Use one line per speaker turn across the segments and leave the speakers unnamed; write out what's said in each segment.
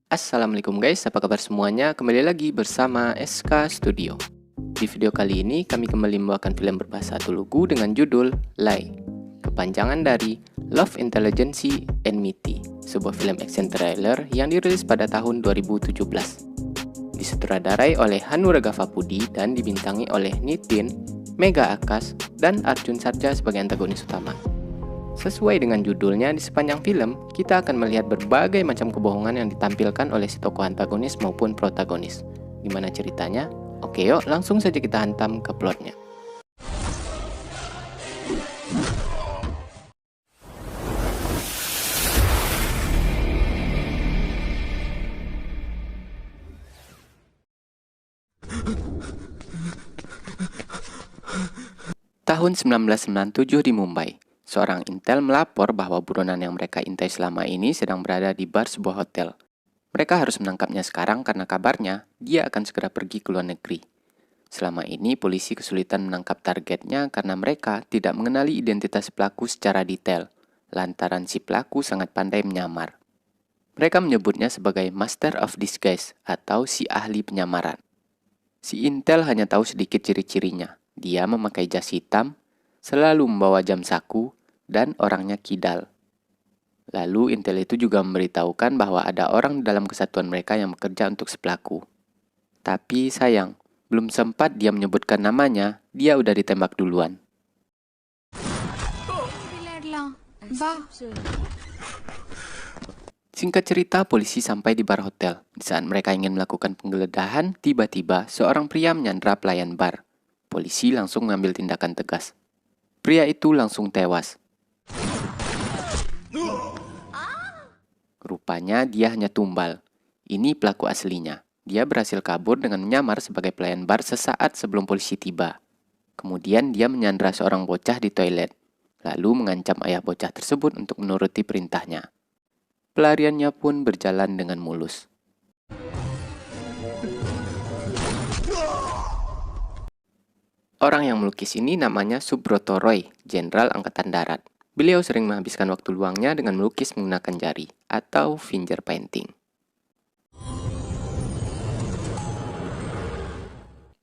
Assalamualaikum guys, apa kabar semuanya? Kembali lagi bersama SK Studio. Di video kali ini kami kembali membawakan film berbahasa Telugu dengan judul Lie, kepanjangan dari Love, Intelligence, and Miti, sebuah film action trailer yang dirilis pada tahun 2017. Disutradarai oleh Hanura Gavapudi dan dibintangi oleh Nitin, Mega Akas, dan Arjun Sarja sebagai antagonis utama. Sesuai dengan judulnya, di sepanjang film, kita akan melihat berbagai macam kebohongan yang ditampilkan oleh si tokoh antagonis maupun protagonis. Gimana ceritanya? Oke yuk, langsung saja kita hantam ke plotnya. Tahun 1997 di Mumbai. Seorang intel melapor bahwa buronan yang mereka intai selama ini sedang berada di bar sebuah hotel. Mereka harus menangkapnya sekarang karena kabarnya dia akan segera pergi ke luar negeri. Selama ini polisi kesulitan menangkap targetnya karena mereka tidak mengenali identitas pelaku secara detail, lantaran si pelaku sangat pandai menyamar. Mereka menyebutnya sebagai Master of Disguise atau si ahli penyamaran. Si intel hanya tahu sedikit ciri-cirinya. Dia memakai jas hitam, selalu membawa jam saku, dan orangnya kidal. Lalu intel itu juga memberitahukan bahwa ada orang di dalam kesatuan mereka yang bekerja untuk si pelaku. Tapi sayang, belum sempat dia menyebutkan namanya, dia udah ditembak duluan. Singkat cerita, polisi sampai di bar hotel. Di saat mereka ingin melakukan penggeledahan, tiba-tiba seorang pria menyandra pelayan bar. Polisi langsung mengambil tindakan tegas. Pria itu langsung tewas. Rupanya dia hanya tumbal. Ini pelaku aslinya. Dia berhasil kabur dengan menyamar sebagai pelayan bar sesaat sebelum polisi tiba. Kemudian dia menyandra seorang bocah di toilet, lalu mengancam ayah bocah tersebut untuk menuruti perintahnya. Pelariannya pun berjalan dengan mulus. Orang yang melukis ini namanya Subroto Roy, Jenderal Angkatan Darat. Beliau sering menghabiskan waktu luangnya dengan melukis menggunakan jari atau finger painting.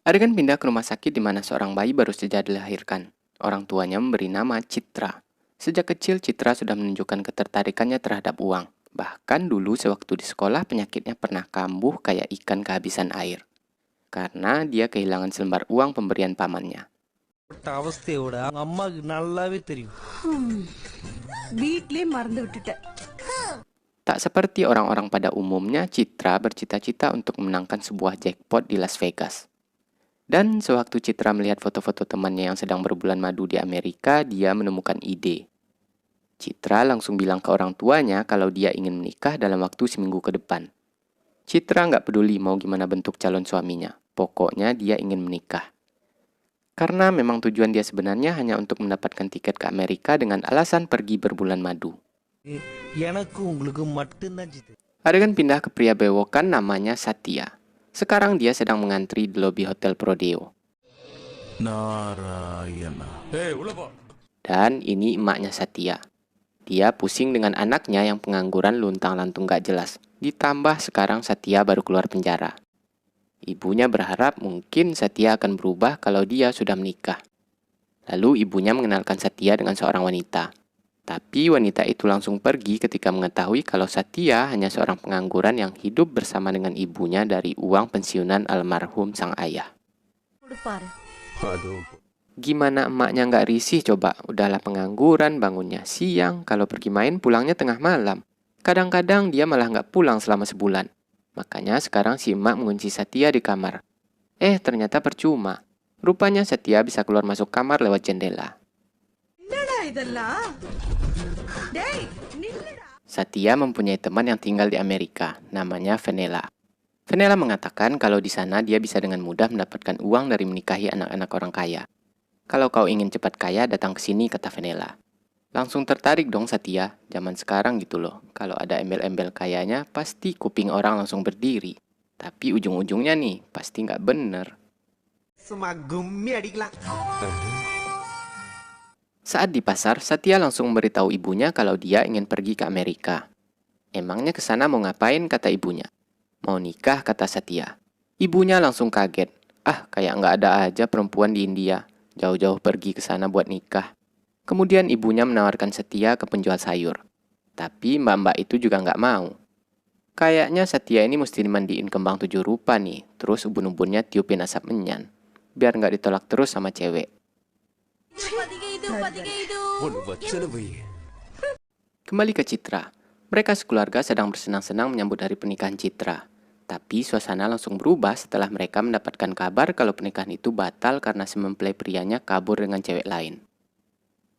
Adegan pindah ke rumah sakit di mana seorang bayi baru saja dilahirkan. Orang tuanya memberi nama Citra. Sejak kecil Citra sudah menunjukkan ketertarikannya terhadap uang. Bahkan dulu sewaktu di sekolah penyakitnya pernah kambuh kayak ikan kehabisan air. Karena dia kehilangan selembar uang pemberian pamannya. Tak seperti orang-orang pada umumnya, Citra bercita-cita untuk memenangkan sebuah jackpot di Las Vegas. Dan sewaktu Citra melihat foto-foto temannya yang sedang berbulan madu di Amerika, dia menemukan ide. Citra langsung bilang ke orang tuanya kalau dia ingin menikah dalam waktu seminggu ke depan. Citra nggak peduli mau gimana bentuk calon suaminya. Pokoknya dia ingin menikah. Karena memang tujuan dia sebenarnya hanya untuk mendapatkan tiket ke Amerika dengan alasan pergi berbulan madu. Adegan pindah ke pria bewokan namanya Satya. Sekarang dia sedang mengantri di lobi Hotel Prodeo. Dan ini emaknya Satya. Dia pusing dengan anaknya yang pengangguran luntang-lantung gak jelas. Ditambah sekarang Satya baru keluar penjara. Ibunya berharap mungkin Satya akan berubah kalau dia sudah menikah. Lalu ibunya mengenalkan Satya dengan seorang wanita. Tapi wanita itu langsung pergi ketika mengetahui kalau Satya hanya seorang pengangguran yang hidup bersama dengan ibunya dari uang pensiunan almarhum sang ayah. Gimana emaknya nggak risih coba? Udahlah pengangguran, bangunnya siang, kalau pergi main pulangnya tengah malam. Kadang-kadang dia malah nggak pulang selama sebulan. Makanya sekarang si emak mengunci Satya di kamar. Ternyata percuma. Rupanya Satya bisa keluar masuk kamar lewat jendela. Satya mempunyai teman yang tinggal di Amerika, namanya Venela. Venela mengatakan kalau di sana dia bisa dengan mudah mendapatkan uang dari menikahi anak-anak orang kaya. Kalau kau ingin cepat kaya, datang ke sini, kata Venela. Langsung tertarik dong Satya, zaman sekarang gitu loh. Kalau ada embel-embel kayanya, pasti kuping orang langsung berdiri. Tapi ujung-ujungnya nih, pasti nggak bener. Saat di pasar, Satya langsung memberitahu ibunya kalau dia ingin pergi ke Amerika. Emangnya ke sana mau ngapain, kata ibunya. Mau nikah, kata Satya. Ibunya langsung kaget. Ah, kayak nggak ada aja perempuan di India. Jauh-jauh pergi ke sana buat nikah. Kemudian ibunya menawarkan Satya ke penjual sayur. Tapi mbak-mbak itu juga nggak mau. Kayaknya Satya ini mesti dimandiin kembang 7 rupa nih. Terus ubun-ubunnya tiupin asap menyan. Biar nggak ditolak terus sama cewek. Kembali ke Citra. Mereka sekeluarga sedang bersenang-senang menyambut hari pernikahan Citra. Tapi suasana langsung berubah setelah mereka mendapatkan kabar kalau pernikahan itu batal karena si mempelai prianya kabur dengan cewek lain.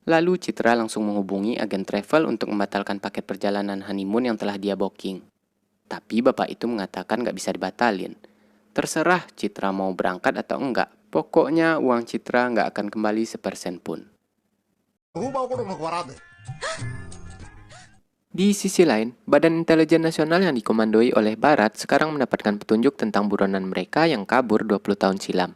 Lalu Citra langsung menghubungi agen travel untuk membatalkan paket perjalanan honeymoon yang telah dia booking. Tapi bapak itu mengatakan gak bisa dibatalin. Terserah Citra mau berangkat atau enggak. Pokoknya uang Citra gak akan kembali sepersen pun. Di sisi lain, Badan Intelijen Nasional yang dikomandoi oleh Barat sekarang mendapatkan petunjuk tentang buronan mereka yang kabur 20 tahun silam.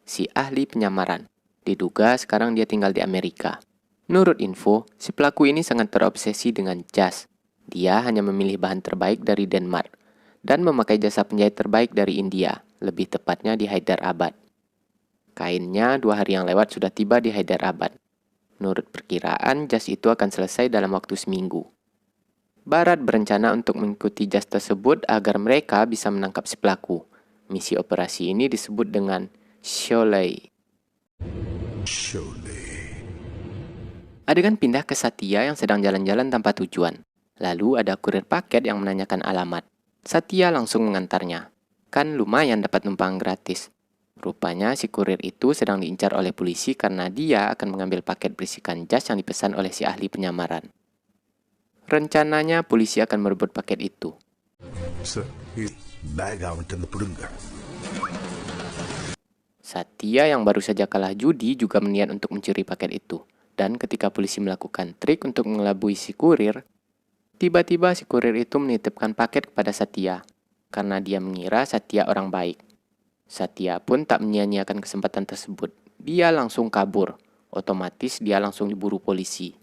Si ahli penyamaran. Diduga sekarang dia tinggal di Amerika. Menurut info, si pelaku ini sangat terobsesi dengan jas. Dia hanya memilih bahan terbaik dari Denmark dan memakai jasa penjahit terbaik dari India, lebih tepatnya di Hyderabad. Kainnya 2 hari yang lewat sudah tiba di Hyderabad. Menurut perkiraan, jas itu akan selesai dalam waktu seminggu. Barat berencana untuk mengikuti jas tersebut agar mereka bisa menangkap si pelaku. Misi operasi ini disebut dengan Sholay. Adegan pindah ke Satya yang sedang jalan-jalan tanpa tujuan. Lalu ada kurir paket yang menanyakan alamat. Satya langsung mengantarnya. Kan lumayan dapat numpang gratis. Rupanya si kurir itu sedang diincar oleh polisi karena dia akan mengambil paket berisikan jas yang dipesan oleh si ahli penyamaran. Rencananya polisi akan merebut paket itu. Satya yang baru saja kalah judi juga berniat untuk mencuri paket itu. Dan ketika polisi melakukan trik untuk mengelabui si kurir, tiba-tiba si kurir itu menitipkan paket kepada Satya. Karena dia mengira Satya orang baik. Satya pun tak menyia-nyiakan kesempatan tersebut. Dia langsung kabur. Otomatis dia langsung diburu polisi.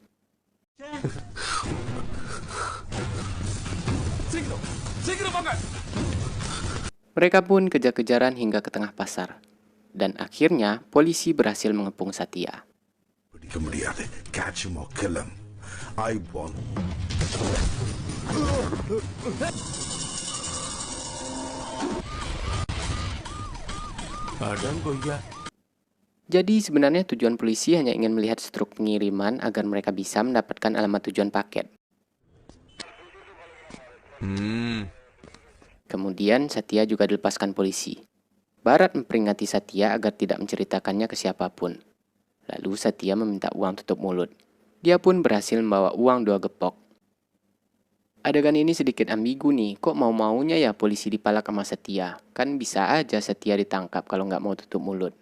Mereka pun kejar-kejaran hingga ke tengah pasar. Dan akhirnya polisi berhasil mengepung Satya. Jadi sebenarnya tujuan polisi hanya ingin melihat struk pengiriman agar mereka bisa mendapatkan alamat tujuan paket. Kemudian Satya juga dilepaskan polisi. Barat memperingati Satya agar tidak menceritakannya ke siapapun. Lalu Satya meminta uang tutup mulut. Dia pun berhasil membawa uang 2 gepok. Adegan ini sedikit ambigu nih, kok mau-maunya ya polisi dipalak sama Satya? Kan bisa aja Satya ditangkap kalau nggak mau tutup mulut.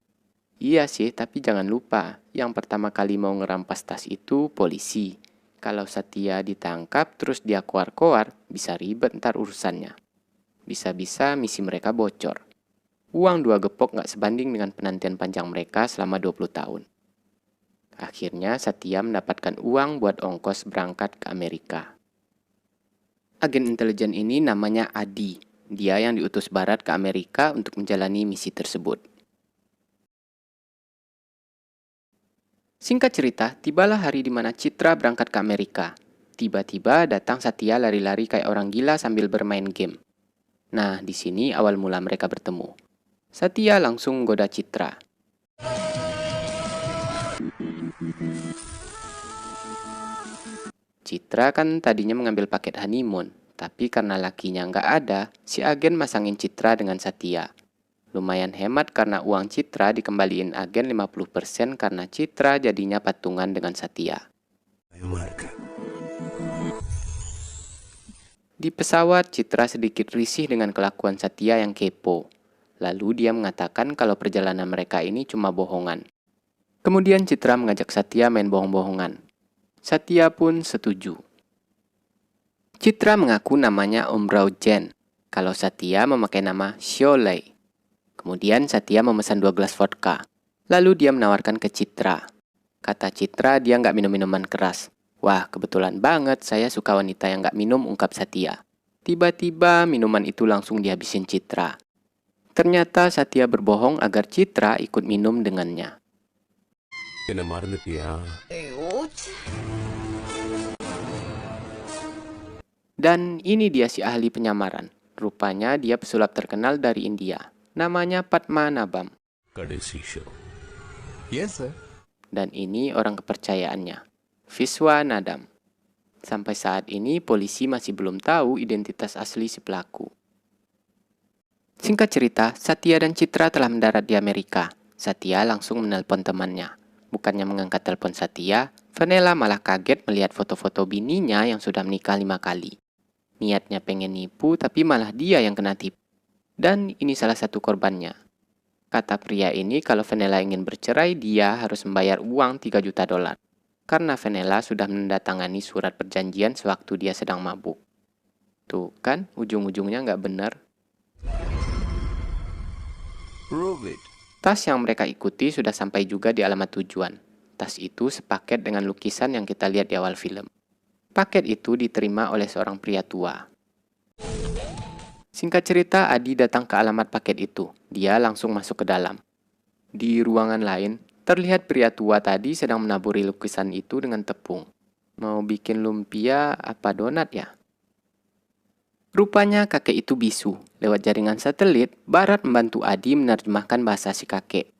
Iya sih, tapi jangan lupa, yang pertama kali mau ngerampas tas itu polisi. Kalau Satya ditangkap terus dia koar-koar, bisa ribet ntar urusannya. Bisa-bisa misi mereka bocor. Uang 2 gepok nggak sebanding dengan penantian panjang mereka selama 20 tahun. Akhirnya Satya mendapatkan uang buat ongkos berangkat ke Amerika. Agen intelijen ini namanya Adi. Dia yang diutus Barat ke Amerika untuk menjalani misi tersebut. Singkat cerita, tibalah hari di mana Citra berangkat ke Amerika. Tiba-tiba datang Satya lari-lari kayak orang gila sambil bermain game. Nah, di sini awal mula mereka bertemu. Satya langsung menggoda Citra. Citra kan tadinya mengambil paket honeymoon, tapi karena lakinya nggak ada, si agen masangin Citra dengan Satya. Lumayan hemat karena uang Citra dikembaliin agen 50% karena Citra jadinya patungan dengan Satya. Di pesawat, Citra sedikit risih dengan kelakuan Satya yang kepo. Lalu dia mengatakan kalau perjalanan mereka ini cuma bohongan. Kemudian Citra mengajak Satya main bohong-bohongan. Satya pun setuju. Citra mengaku namanya Om Raujen, kalau Satya memakai nama Sholay. Kemudian Satya memesan 2 gelas vodka. Lalu dia menawarkan ke Citra. Kata Citra dia nggak minum minuman keras. Wah, kebetulan banget saya suka wanita yang nggak minum, ungkap Satya. Tiba-tiba minuman itu langsung dihabisin Citra. Ternyata Satya berbohong agar Citra ikut minum dengannya.
என்ன மறந்துட்டியா?
Dan ini dia si ahli penyamaran. Rupanya dia pesulap terkenal dari India. Namanya Padmanabhan.
கடைசி show.
Yes, sir.
Dan ini orang kepercayaannya, Viswanadam. Sampai saat ini polisi masih belum tahu identitas asli si pelaku. Singkat cerita, Satya dan Citra telah mendarat di Amerika. Satya langsung menelpon temannya. Bukannya mengangkat telepon Satya, Vanella malah kaget melihat foto-foto bininya yang sudah menikah 5 kali. Niatnya pengen nipu, tapi malah dia yang kena tipu. Dan ini salah satu korbannya. Kata pria ini kalau Vanella ingin bercerai, dia harus membayar uang 3 juta dolar. Karena Vanella sudah menandatangani surat perjanjian sewaktu dia sedang mabuk. Tuh kan, ujung-ujungnya nggak benar.
Prove it.
Tas yang mereka ikuti sudah sampai juga di alamat tujuan. Tas itu sepaket dengan lukisan yang kita lihat di awal film. Paket itu diterima oleh seorang pria tua. Singkat cerita, Adi datang ke alamat paket itu. Dia langsung masuk ke dalam. Di ruangan lain, terlihat pria tua tadi sedang menaburi lukisan itu dengan tepung. Mau bikin lumpia apa donat ya? Rupanya kakek itu bisu. Lewat jaringan satelit, Barat membantu Adi menerjemahkan bahasa si kakek.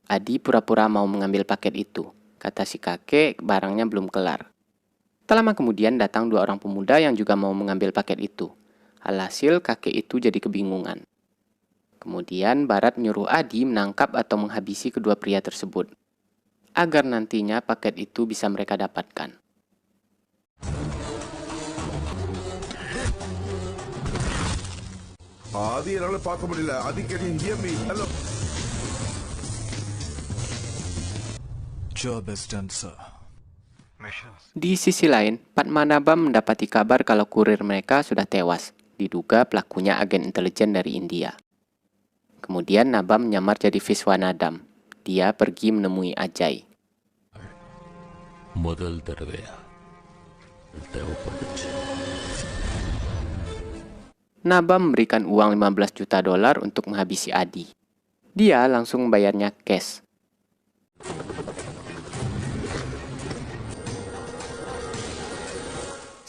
Adi pura-pura mau mengambil paket itu. Kata si kakek, barangnya belum kelar. Tak lama kemudian datang 2 orang pemuda yang juga mau mengambil paket itu. Alhasil kakek itu jadi kebingungan. Kemudian Barat menyuruh Adi menangkap atau menghabisi kedua pria tersebut. Agar nantinya paket itu bisa mereka dapatkan.
ஆதி என்னால பார்க்க முடியல. ஆதி can you hear me? Hello.
Job is done, sir.
Di sisi lain, Padmanabhan mendapati kabar kalau kurir mereka sudah tewas. Diduga pelakunya agen intelijen dari India. Kemudian Nabam menyamar jadi Viswanadam. Dia pergi menemui Ajay.
முதல் தடவையா தேவைப்பட்டுச்சு.
Nabam memberikan uang 15 juta dolar untuk menghabisi Adi. Dia langsung membayarnya cash.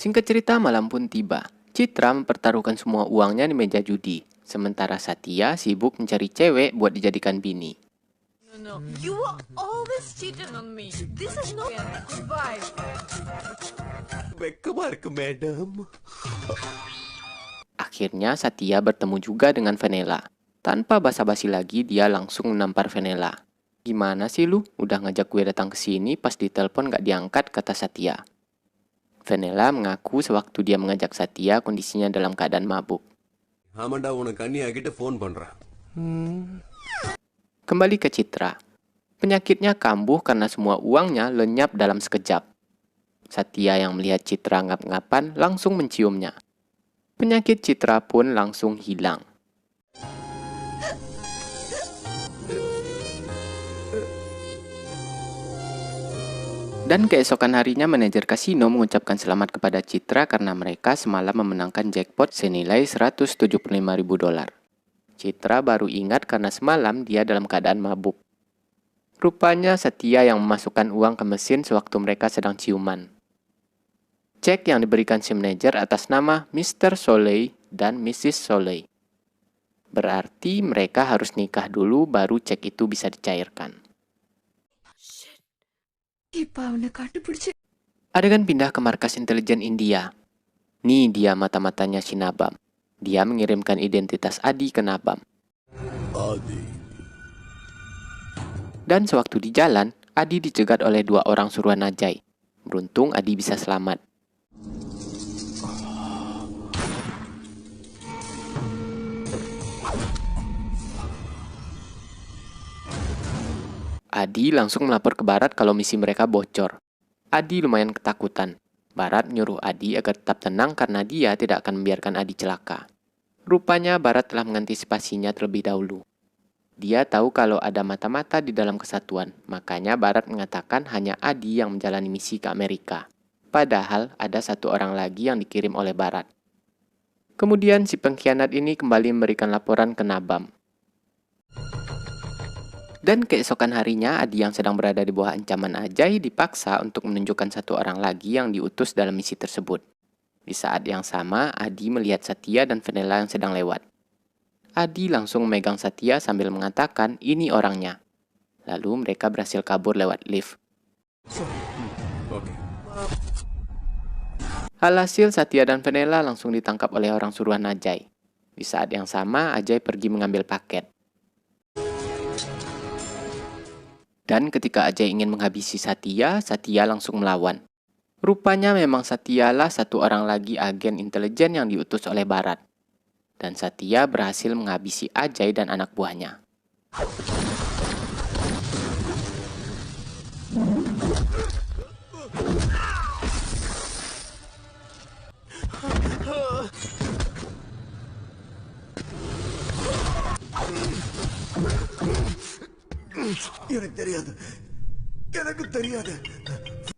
Singkat cerita, malam pun tiba. Citra mempertaruhkan semua uangnya di meja judi. Sementara Satya sibuk mencari cewek buat dijadikan bini.
No, you are always cheating on me. This is not goodbye.
வெக்கமா இருக்கு madam.
Akhirnya Satya bertemu juga dengan Vanella. Tanpa basa-basi lagi, dia langsung menampar Vanella. Gimana sih lu? Udah ngajak gue datang ke sini, pas ditelepon gak diangkat, kata Satya. Vanella mengaku sewaktu dia mengajak Satya, kondisinya dalam keadaan mabuk.
ஆமாண்டா உனக்கு அண்ணியா கிட்ட ஃபோன் பண்றேன்.
Kembali ke Citra. Penyakitnya kambuh karena semua uangnya lenyap dalam sekejap. Satya yang melihat Citra ngap-ngapan langsung menciumnya. Penyakit Citra pun langsung hilang. Dan keesokan harinya manajer kasino mengucapkan selamat kepada Citra karena mereka semalam memenangkan jackpot senilai 175.000 dolar. Citra baru ingat karena semalam dia dalam keadaan mabuk. Rupanya Satya yang memasukkan uang ke mesin sewaktu mereka sedang ciuman. Cek yang diberikan si manajer atas nama Mr. Soleil dan Mrs. Soleil. Berarti mereka harus nikah dulu baru cek itu bisa dicairkan. Adegan pindah ke markas intelijen India. Nih dia mata-matanya si Nabam. Dia mengirimkan identitas Adi ke Nabam.
ஆதி.
Dan sewaktu di jalan, Adi dicegat oleh 2 orang suruhan Ajay. Beruntung Adi bisa selamat. Adi langsung melapor ke Barat kalau misi mereka bocor. Adi lumayan ketakutan. Barat menyuruh Adi agar tetap tenang karena dia tidak akan membiarkan Adi celaka. Rupanya Barat telah mengantisipasinya terlebih dahulu. Dia tahu kalau ada mata-mata di dalam kesatuan, makanya Barat mengatakan hanya Adi yang menjalani misi ke Amerika. Padahal ada 1 orang lagi yang dikirim oleh Barat. Kemudian si pengkhianat ini kembali memberikan laporan ke Nabam. Dan keesokan harinya, Adi yang sedang berada di bawah ancaman Ajay dipaksa untuk menunjukkan satu orang lagi yang diutus dalam misi tersebut. Di saat yang sama, Adi melihat Satya dan Fenella yang sedang lewat. Adi langsung memegang Satya sambil mengatakan ini orangnya. Lalu mereka berhasil kabur lewat lift.
Oke.
Alhasil Satya dan Fenella langsung ditangkap oleh orang suruhan Ajay. Di saat yang sama, Ajay pergi mengambil paket. Dan ketika Ajay ingin menghabisi Satya, Satya langsung melawan. Rupanya memang Satya lah satu orang lagi agen intelijen yang diutus oleh Barat. Dan Satya berhasil menghabisi Ajay dan anak buahnya.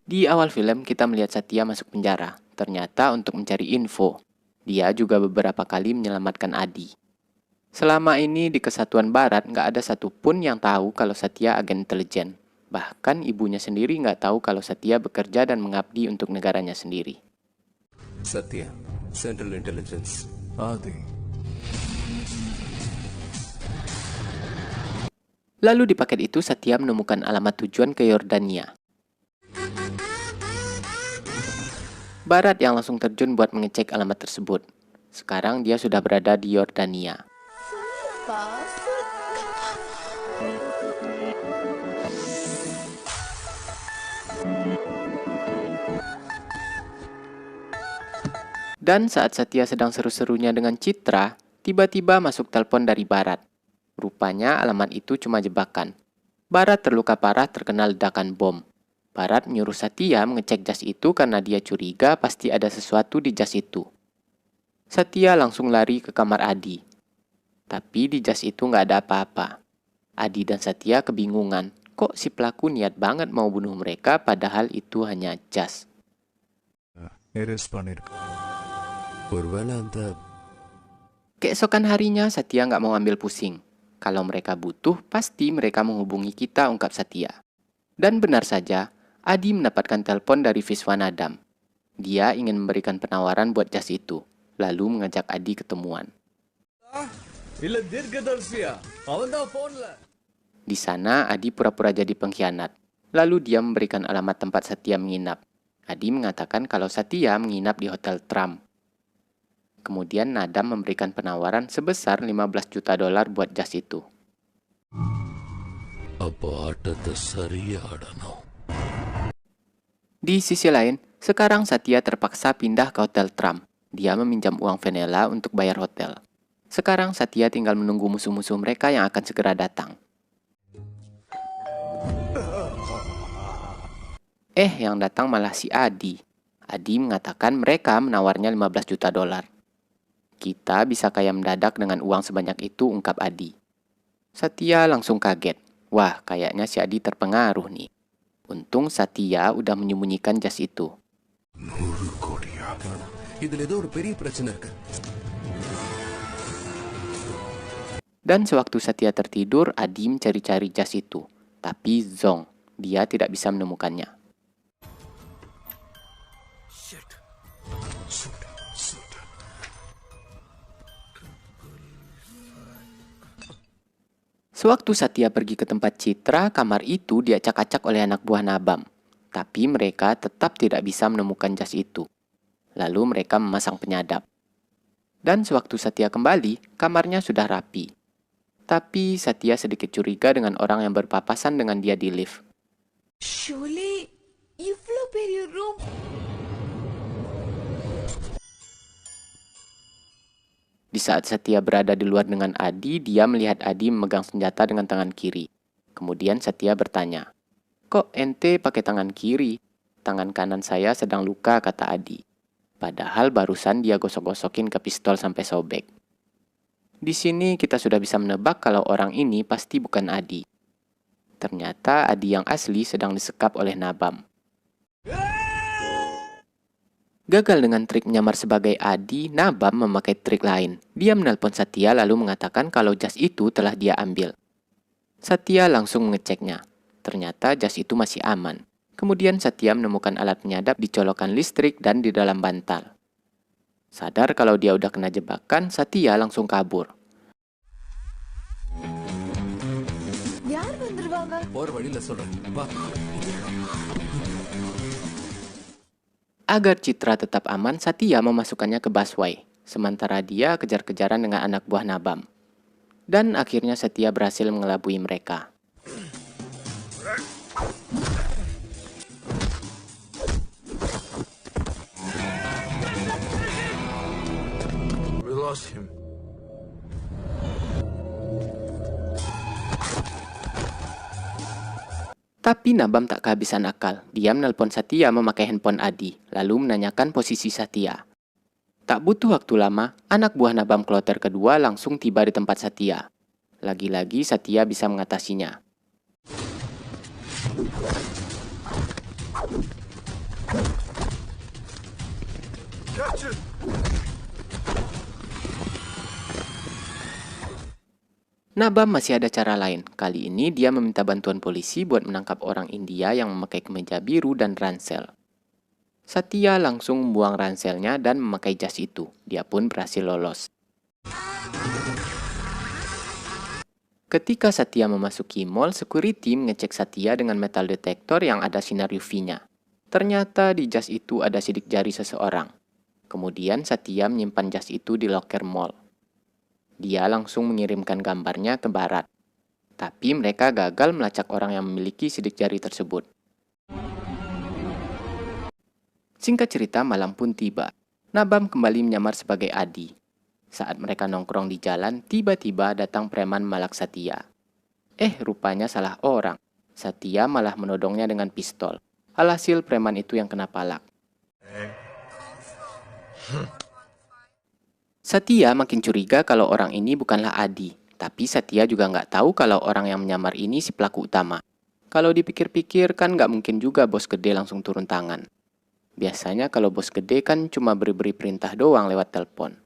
Di awal film kita melihat Satya masuk penjara, ternyata untuk mencari info. Dia juga beberapa kali menyelamatkan Adi. Selama ini di Kesatuan Barat nggak ada satupun yang tahu kalau Satya agen intelijen. Bahkan ibunya sendiri nggak tahu kalau Satya bekerja dan mengabdi untuk negaranya sendiri.
Satya, Central Intelligence.
Adi.
Lalu di paket itu Satya menemukan alamat tujuan ke Yordania. Barat yang langsung terjun buat mengecek alamat tersebut. Sekarang dia sudah berada di Yordania. Dan saat Satya sedang seru-serunya dengan Citra, tiba-tiba masuk telepon dari Barat. Rupanya alamat itu cuma jebakan. Barat terluka parah terkena ledakan bom. Barat menyuruh Satya mengecek jas itu karena dia curiga pasti ada sesuatu di jas itu. Satya langsung lari ke kamar Adi. Tapi di jas itu nggak ada apa-apa. Adi dan Satya kebingungan. Kok si pelaku niat banget mau bunuh mereka padahal itu hanya jas.
Erase பண்ணிருக்கு.
ஒருவேளை அந்த
Keesokan harinya Satya nggak mau ambil pusing. Kalau mereka butuh, pasti mereka menghubungi kita, ungkap Satya. Dan benar saja, Adi mendapatkan telepon dari Viswanadam. Dia ingin memberikan penawaran buat jas itu, lalu mengajak Adi ketemuan. Di sana, Adi pura-pura jadi pengkhianat. Lalu dia memberikan alamat tempat Satya menginap. Adi mengatakan kalau Satya menginap di Hotel Trump. Kemudian Nadam memberikan penawaran sebesar $15 juta buat jas itu.
அப்போ ஆட்டத்தை சரியா ஆடணும்.
Di sisi lain, sekarang Satya terpaksa pindah ke Hotel Trump. Dia meminjam uang Fenella untuk bayar hotel. Sekarang Satya tinggal menunggu musuh-musuh mereka yang akan segera datang. Yang datang malah si Adi. Adi mengatakan mereka menawarnya $15 juta. Kita bisa kaya mendadak dengan uang sebanyak itu, ungkap Adi. Satya langsung kaget. Wah, kayaknya si Adi terpengaruh nih. Untung Satya udah menyembunyikan jas itu.
100 கோடியா? இதுல ஏதோ ஒரு பெரிய பிரச்சனை இருக்கு.
Dan sewaktu Satya tertidur, Adi mencari-cari jas itu. Tapi zong, dia tidak bisa menemukannya. Sewaktu Satya pergi ke tempat Citra, kamar itu diacak-acak oleh anak buah Nabam. Tapi mereka tetap tidak bisa menemukan jas itu. Lalu mereka memasang penyadap. Dan sewaktu Satya kembali, kamarnya sudah rapi. Tapi Satya sedikit curiga dengan orang yang berpapasan dengan dia di lift.
Surely you flop in your room.
Di saat Satya berada di luar dengan Adi, dia melihat Adi memegang senjata dengan tangan kiri. Kemudian Satya bertanya, "Kok ente pakai tangan kiri? Tangan kanan saya sedang luka," kata Adi. Padahal barusan dia gosok-gosokin ke pistol sampai sobek. Di sini kita sudah bisa menebak kalau orang ini pasti bukan Adi. Ternyata Adi yang asli sedang disekap oleh Nabam. Gagal dengan trik menyamar sebagai Adi, Nabam memakai trik lain. Dia menelpon Satya lalu mengatakan kalau jas itu telah dia ambil. Satya langsung mengeceknya. Ternyata jas itu masih aman. Kemudian Satya menemukan alat penyadap di colokan listrik dan di dalam bantal. Sadar kalau dia udah kena jebakan, Satya langsung kabur.
யார் வந்துருவாங்க?
போற வழியில சொல்றேன். வா.
Agar Citra tetap aman, Satya memasukkannya ke busway. Sementara dia kejar-kejaran dengan anak buah Nabam. Dan akhirnya Satya berhasil mengelabui mereka.
We lost him.
Tapi Nabam tak kehabisan akal. Dia menelpon Satya memakai handphone Adi, lalu menanyakan posisi Satya. Tak butuh waktu lama, anak buah Nabam kloter kedua langsung tiba di tempat Satya. Lagi-lagi Satya bisa mengatasinya.
Catch it!
Nabam masih ada cara lain. Kali ini dia meminta bantuan polisi buat menangkap orang India yang memakai kemeja biru dan ransel. Satya langsung membuang ranselnya dan memakai jas itu. Dia pun berhasil lolos. Ketika Satya memasuki mall, security mengecek Satya dengan metal detektor yang ada sinar UV-nya. Ternyata di jas itu ada sidik jari seseorang. Kemudian Satya menyimpan jas itu di loker mall. Dia langsung mengirimkan gambarnya ke Barat. Tapi mereka gagal melacak orang yang memiliki sidik jari tersebut. Singkat cerita, malam pun tiba. Nabam kembali menyamar sebagai Adi. Saat mereka nongkrong di jalan, tiba-tiba datang preman malak Satya. Rupanya salah orang. Satya malah menodongnya dengan pistol. Alhasil preman itu yang kena palak. Satya makin curiga kalau orang ini bukanlah Adi. Tapi Satya juga nggak tahu kalau orang yang menyamar ini si pelaku utama. Kalau dipikir-pikir kan nggak mungkin juga bos gede langsung turun tangan. Biasanya kalau bos gede kan cuma beri-beri perintah doang lewat telepon.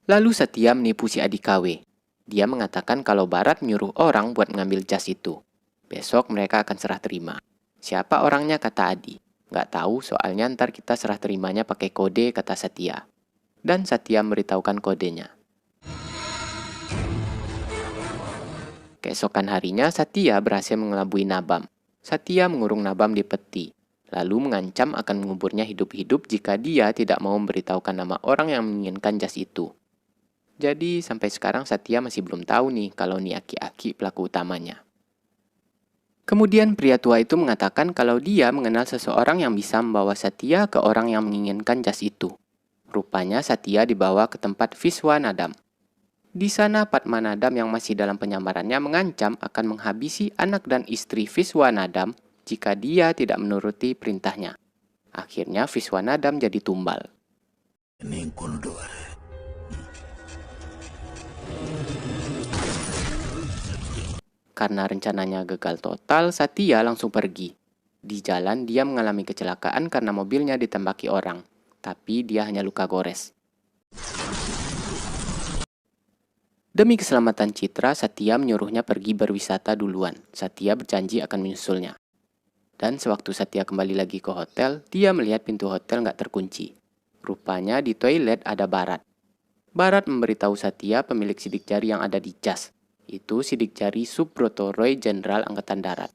Lalu Satya menipu si Adi KW. Dia mengatakan kalau Barat nyuruh orang buat ngambil jas itu. Besok mereka akan serah terima. Siapa orangnya, kata Adi. Nggak tahu, soalnya ntar kita serah terimanya pakai kode, kata Satya. Dan Satya memberitahukan kodenya. Keesokan harinya, Satya berhasil mengelabui Nabam. Satya mengurung Nabam di peti, lalu mengancam akan menguburnya hidup-hidup jika dia tidak mau memberitahukan nama orang yang menginginkan jas itu. Jadi, sampai sekarang Satya masih belum tahu nih kalau ini aki-aki pelaku utamanya. Kemudian pria tua itu mengatakan kalau dia mengenal seseorang yang bisa membawa Satya ke orang yang menginginkan jas itu. Rupanya Satya dibawa ke tempat Viswanadam. Di sana Padmanabhan yang masih dalam penyamarannya mengancam akan menghabisi anak dan istri Viswanadam jika dia tidak menuruti perintahnya. Akhirnya Viswanadam jadi tumbal. Karena rencananya gagal total, Satya langsung pergi. Di jalan dia mengalami kecelakaan karena mobilnya ditembaki orang. Tapi dia hanya luka gores. Demi keselamatan Citra, Satya menyuruhnya pergi berwisata duluan. Satya berjanji akan menyusulnya. Dan sewaktu Satya kembali lagi ke hotel, dia melihat pintu hotel nggak terkunci. Rupanya di toilet ada Barat. Barat memberitahu Satya pemilik sidik jari yang ada di jas. Itu sidik jari Subroto Roy, Jenderal Angkatan Darat.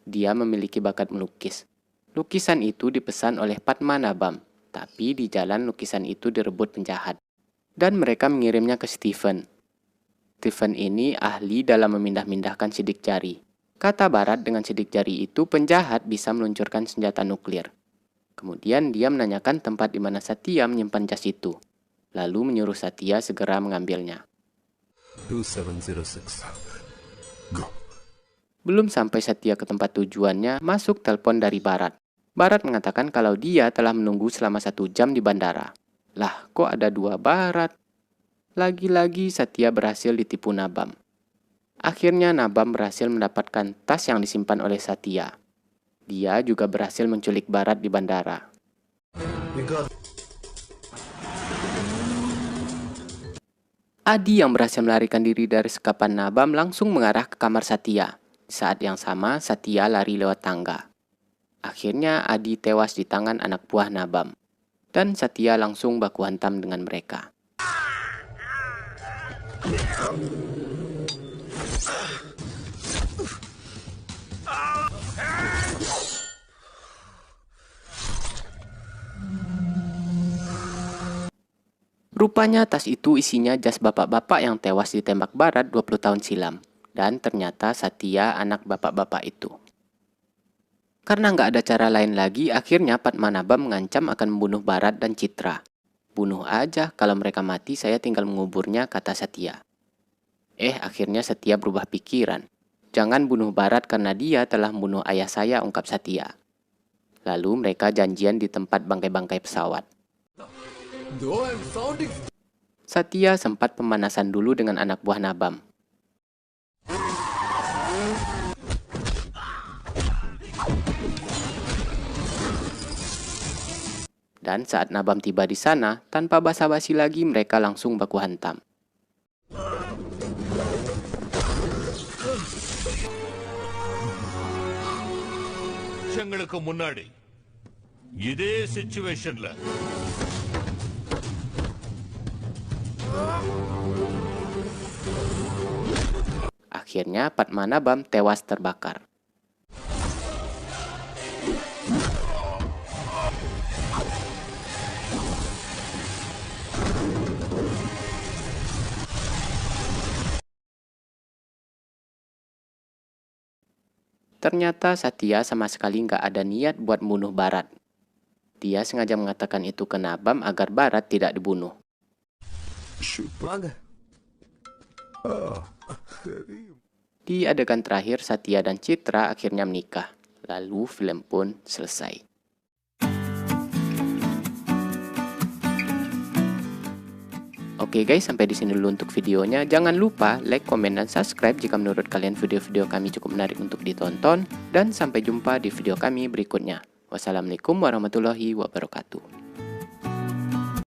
Dia memiliki bakat melukis. Lukisan itu dipesan oleh Padmanabhan. Tapi di jalan lukisan itu direbut penjahat. Dan mereka mengirimnya ke Stephen. Stephen ini ahli dalam memindah-mindahkan sidik jari. Kata Barat, dengan sidik jari itu penjahat bisa meluncurkan senjata nuklir. Kemudian dia menanyakan tempat di mana Satya menyimpan jas itu. Lalu menyuruh Satya segera mengambilnya.
2706.
Go.
Belum sampai Satya ke tempat tujuannya, masuk telepon dari Barat. Barat mengatakan kalau dia telah menunggu selama 1 jam di bandara. Lah, kok ada 2 Barat? Lagi-lagi Satya berhasil ditipu Nabam. Akhirnya Nabam berhasil mendapatkan tas yang disimpan oleh Satya. Dia juga berhasil menculik Barat di bandara.
Because
Adi yang berhasil melarikan diri dari sekapan Nabam langsung mengarah ke kamar Satya. Saat yang sama, Satya lari lewat tangga. Akhirnya Adi tewas di tangan anak buah Nabam. Dan Satya langsung baku hantam dengan mereka. Rupanya tas itu isinya jas bapak-bapak yang tewas ditembak Bharat 20 tahun silam. Dan ternyata Satya anak bapak-bapak itu. Karena nggak ada cara lain lagi, akhirnya Padmanabhan mengancam akan membunuh Bharat dan Citra. Bunuh aja, kalau mereka mati saya tinggal menguburnya, kata Satya. Akhirnya Satya berubah pikiran. Jangan bunuh Bharat karena dia telah membunuh ayah saya, ungkap Satya. Lalu mereka janjian di tempat bangkai-bangkai pesawat.
though I'm sounding
Satya sempat pemanasan dulu dengan anak buah Nabam. Dan saat Nabam tiba di sana, tanpa basa-basi lagi mereka langsung baku hantam.
வருஷங்களுக்கு முன்னாடி இதே சிச்சுவேஷன்ல
Akhirnya Padmanabhan tewas terbakar. Ternyata Satya sama sekali nggak ada niat buat membunuh Bharat. Dia sengaja mengatakan itu ke Nabam agar Bharat tidak dibunuh.
வாங்க
Di adegan terakhir, Satya dan Citra akhirnya menikah. Lalu film pun selesai. Oke guys, sampai di sini dulu untuk videonya. Jangan lupa like, komen, dan subscribe jika menurut kalian video-video kami cukup menarik untuk ditonton. Dan sampai jumpa di video kami berikutnya. Wassalamualaikum warahmatullahi wabarakatuh.